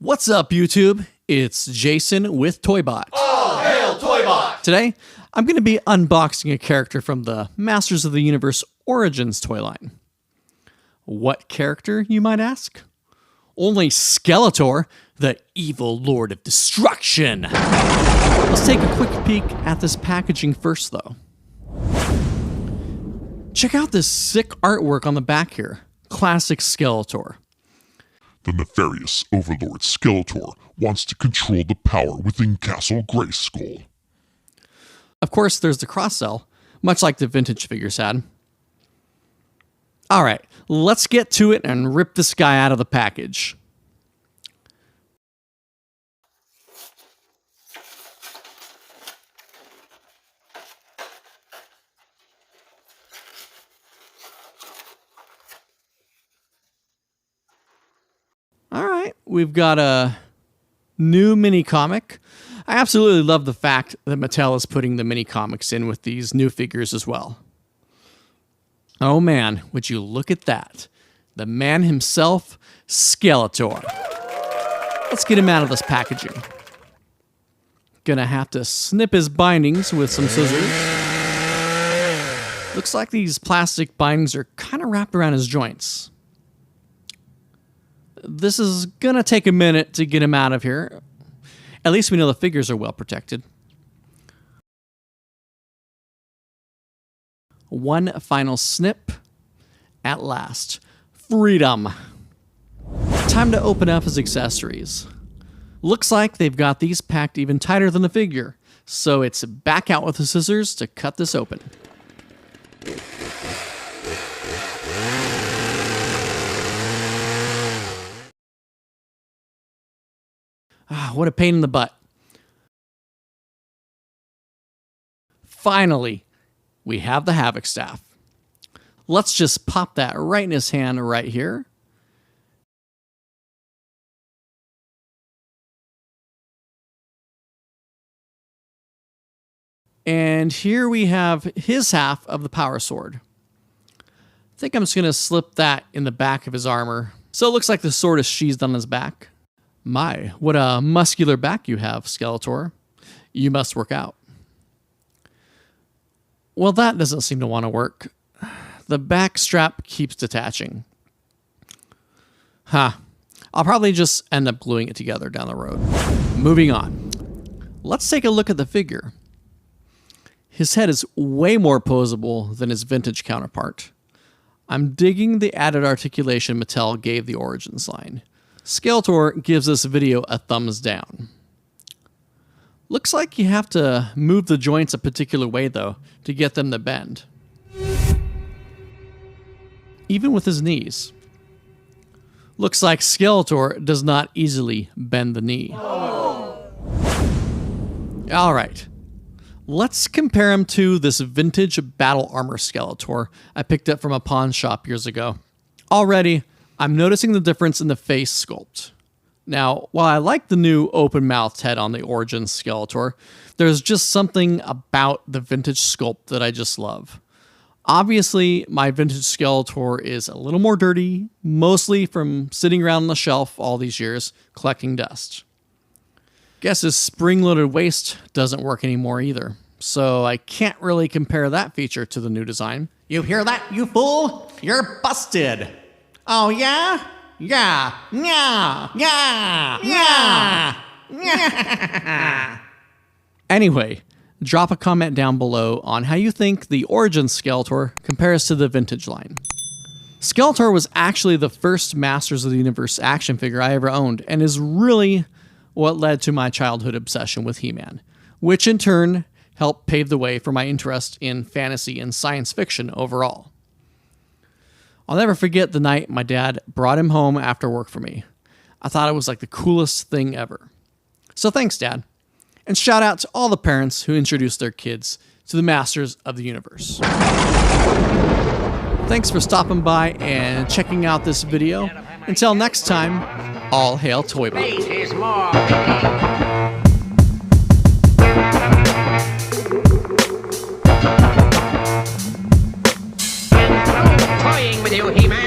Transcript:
What's up, YouTube? It's Jason with Toybot. All hail Toybot! Today, I'm going to be unboxing a character from the Masters of the Universe Origins toy line. What character, you might ask? Only Skeletor, the evil Lord of Destruction. Let's take a quick peek at this packaging first, though. Check out this sick artwork on the back here. Classic Skeletor. The nefarious overlord Skeletor wants to control the power within Castle Grayskull. Of course, there's the cross-sell, much like the vintage figures had. Alright, let's get to it and rip this guy out of the package. Alright, we've got a new mini comic. I absolutely love the fact that Mattel is putting the mini comics in with these new figures as well. Oh man, would you look at that. The man himself, Skeletor. Let's get him out of this packaging. Gonna have to snip his bindings with some scissors. Looks like these plastic bindings are kind of wrapped around his joints. This is gonna take a minute to get him out of here. At least we know the figures are well protected. One final snip. At last. Freedom. Time to open up his accessories. Looks like they've got these packed even tighter than the figure, so it's back out with the scissors to cut this open. What a pain in the butt. Finally, we have the Havoc Staff. Let's just pop that right in his hand right here. And here we have his half of the Power Sword. I think I'm just going to slip that in the back of his armor. So it looks like the sword is sheathed on his back. My, what a muscular back you have, Skeletor. You must work out. Well, that doesn't seem to want to work. The back strap keeps detaching. I'll probably just end up gluing it together down the road. Moving on. Let's take a look at the figure. His head is way more posable than his vintage counterpart. I'm digging the added articulation Mattel gave the Origins line. Skeletor gives this video a thumbs down. Looks like you have to move the joints a particular way, though, to get them to bend. Even with his knees. Looks like Skeletor does not easily bend the knee. Alright, let's compare him to this vintage battle armor Skeletor I picked up from a pawn shop years ago. Already, I'm noticing the difference in the face sculpt. Now, while I like the new open-mouthed head on the Origins Skeletor, there's just something about the vintage sculpt that I just love. Obviously, my vintage Skeletor is a little more dirty, mostly from sitting around on the shelf all these years, collecting dust. Guess his spring-loaded waist doesn't work anymore either, so I can't really compare that feature to the new design. You hear that, you fool? You're busted! Oh yeah? Yeah! Yeah! Yeah! Yeah! Anyway, drop a comment down below on how you think the Origins Skeletor compares to the vintage line. Skeletor was actually the first Masters of the Universe action figure I ever owned, and is really what led to my childhood obsession with He-Man, which in turn helped pave the way for my interest in fantasy and science fiction overall. I'll never forget the night my dad brought him home after work for me. I thought it was like the coolest thing ever. So thanks, Dad. And shout out to all the parents who introduced their kids to the Masters of the Universe. Thanks for stopping by and checking out this video. Until next time, all hail Toybot. With you, He-Man.